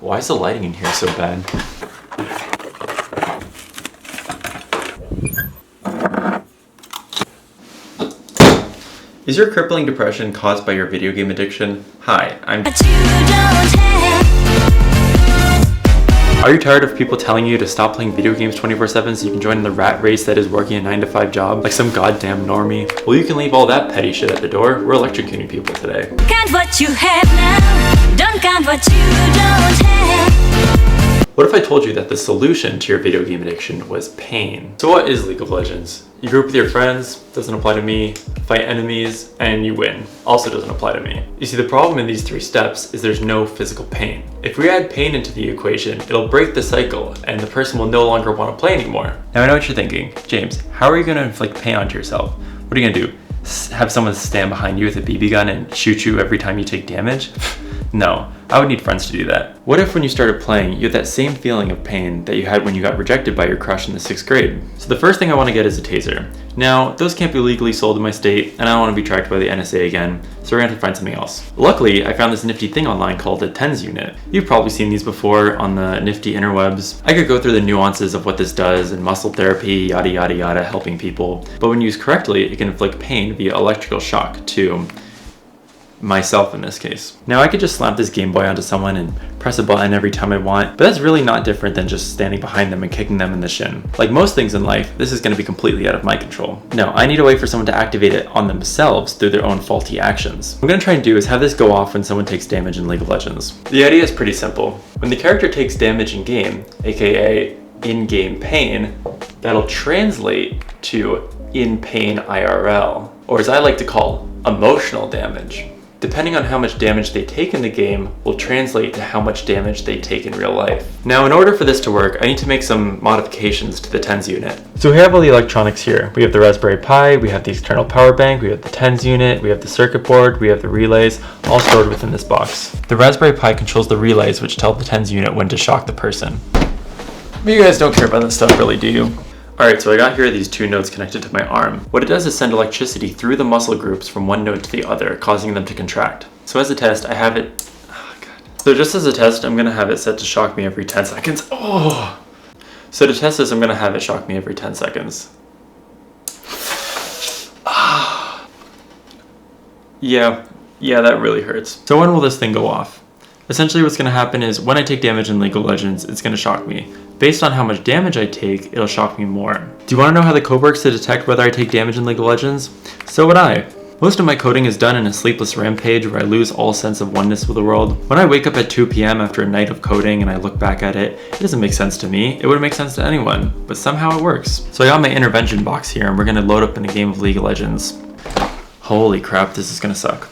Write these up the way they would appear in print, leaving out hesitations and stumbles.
Why is the lighting in here so bad? Is your crippling depression caused by your video game addiction? Hi, I'm... Are you tired of people telling you to stop playing video games 24/7 so you can join in the rat race that is working a 9-to-5 job like some goddamn normie? Well, you can leave all that petty shit at the door. We're electrocuting people today. Count what you have now, don't count what you don't have. What if I told you that the solution to your video game addiction was pain? So what is League of Legends? You group with your friends, doesn't apply to me, fight enemies, and you win. Also doesn't apply to me. You see, the problem in these 3 steps is there's no physical pain. If we add pain into the equation, it'll break the cycle, and the person will no longer want to play anymore. Now I know what you're thinking. James, how are you going to inflict pain onto yourself? What are you going to do? Have someone stand behind you with a BB gun and shoot you every time you take damage? No, I would need friends to do that. What if when you started playing, you had that same feeling of pain that you had when you got rejected by your crush in the 6th grade? So the first thing I want to get is a taser. Now, those can't be legally sold in my state, and I don't want to be tracked by the NSA again, so we're going to have to find something else. Luckily, I found this nifty thing online called a TENS unit. You've probably seen these before on the nifty interwebs. I could go through the nuances of what this does and muscle therapy, yada yada yada, helping people, but when used correctly, it can inflict pain via electrical shock to myself in this case. Now I could just slap this Game Boy onto someone and press a button every time I want, but that's really not different than just standing behind them and kicking them in the shin. Like most things in life, this is going to be completely out of my control. No, I need a way for someone to activate it on themselves through their own faulty actions. What I'm going to try and do is have this go off when someone takes damage in League of Legends. The idea is pretty simple. When the character takes damage in game, aka in-game pain, that'll translate to in-pain IRL, or as I like to call, emotional damage. Depending on how much damage they take in the game will translate to how much damage they take in real life. Now, in order for this to work, I need to make some modifications to the TENS unit. So we have all the electronics here. We have the Raspberry Pi, we have the external power bank, we have the TENS unit, we have the circuit board, we have the relays, all stored within this box. The Raspberry Pi controls the relays which tell the TENS unit when to shock the person. But you guys don't care about this stuff really, do you? Alright, so I got here these 2 nodes connected to my arm. What it does is send electricity through the muscle groups from one node to the other, causing them to contract. So as a test, I have it... Oh, God. So just as a test, I'm going to have it set to shock me every 10 seconds. Oh! So to test this, I'm going to have it shock me every 10 seconds. Ah! Yeah, that really hurts. So when will this thing go off? Essentially what's going to happen is when I take damage in League of Legends, it's going to shock me. Based on how much damage I take, it'll shock me more. Do you want to know how the code works to detect whether I take damage in League of Legends? So would I. Most of my coding is done in a sleepless rampage where I lose all sense of oneness with the world. When I wake up at 2 p.m. after a night of coding and I look back at it, it doesn't make sense to me. It wouldn't make sense to anyone, but somehow it works. So I got my intervention box here and we're going to load up in a game of League of Legends. Holy crap, this is going to suck.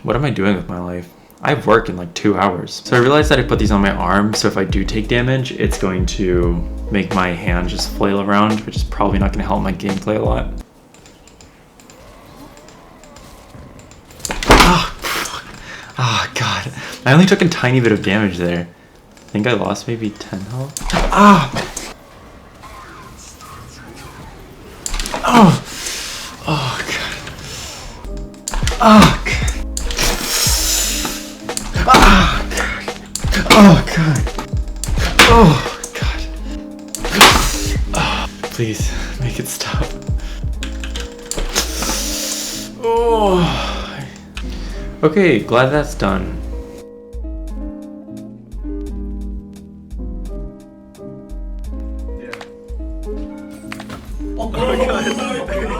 What am I doing with my life? I have work in like 2 hours. So I realized that I put these on my arm, so if I do take damage, it's going to make my hand just flail around, which is probably not gonna help my gameplay a lot. Oh God, I only took a tiny bit of damage there. I think I lost maybe 10 health. Oh God. Oh God. Oh God. Oh God. Oh, please make it stop. Oh. Okay, glad that's done. Oh my God.